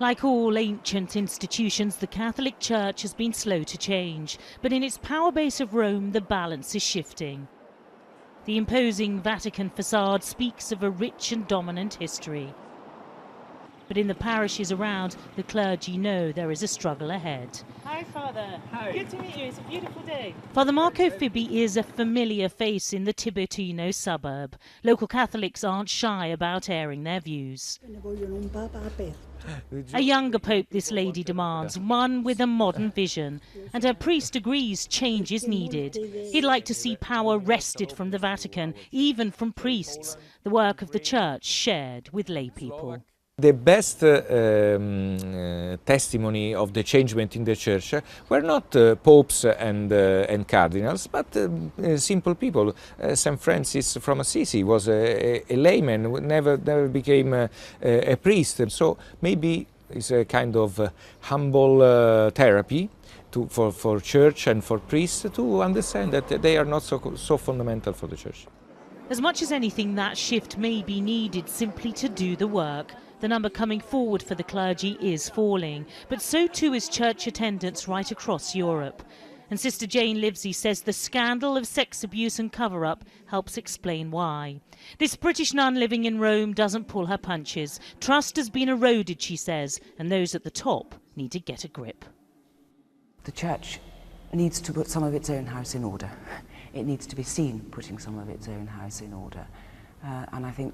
Like all ancient institutions, the Catholic Church has been slow to change, but in its power base of Rome, the balance is shifting. The imposing Vatican facade speaks of a rich and dominant history. But in the parishes around, the clergy know there is a struggle ahead. Hi, Father. Hi. Good to meet you. It's a beautiful day. Father Marco Fibbi is a familiar face in the Tiburtino suburb. Local Catholics aren't shy about airing their views. A younger pope, this lady demands, one with a modern vision. And her priest agrees change is needed. He'd like to see power wrested from the Vatican, even from priests, the work of the Church shared with lay people. The best testimony of the changement in the Church were not popes and cardinals, but simple people. St. Francis from Assisi was a layman, who never became a priest. So maybe it's a kind of humble therapy for Church and for priests to understand that they are not so fundamental for the Church. As much as anything, that shift may be needed simply to do the work. The number coming forward for the clergy is falling, but so too is church attendance right across Europe. And Sister Jane Livesey says the scandal of sex abuse and cover-up helps explain why. This British nun living in Rome doesn't pull her punches. Trust has been eroded, she says, and those at the top need to get a grip. The Church needs to put some of its own house in order. It needs to be seen putting some of its own house in order. And I think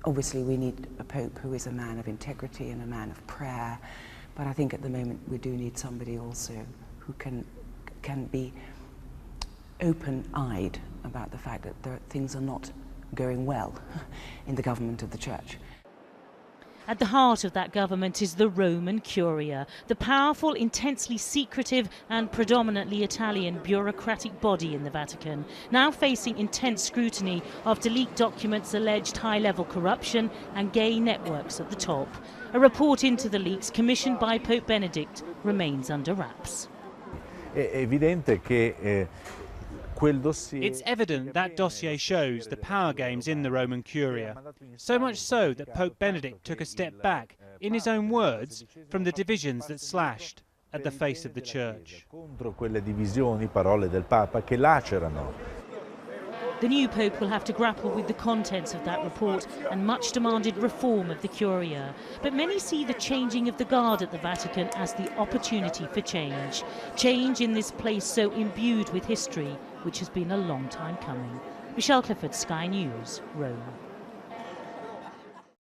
obviously we need a Pope who is a man of integrity and a man of prayer, but I think at the moment we do need somebody also who can be open-eyed about the fact that things are not going well in the government of the Church. At the heart of that government is the Roman Curia, the powerful, intensely secretive and predominantly Italian bureaucratic body in the Vatican, now facing intense scrutiny after leaked documents alleged high-level corruption and gay networks at the top. A report into the leaks commissioned by Pope Benedict remains under wraps. It's evident that dossier shows the power games in the Roman Curia, so much so that Pope Benedict took a step back, in his own words, from the divisions that slashed at the face of the Church. The new Pope will have to grapple with the contents of that report and much demanded reform of the Curia. But many see the changing of the guard at the Vatican as the opportunity for change. Change in this place so imbued with history, which has been a long time coming. Michelle Clifford, Sky News, Rome.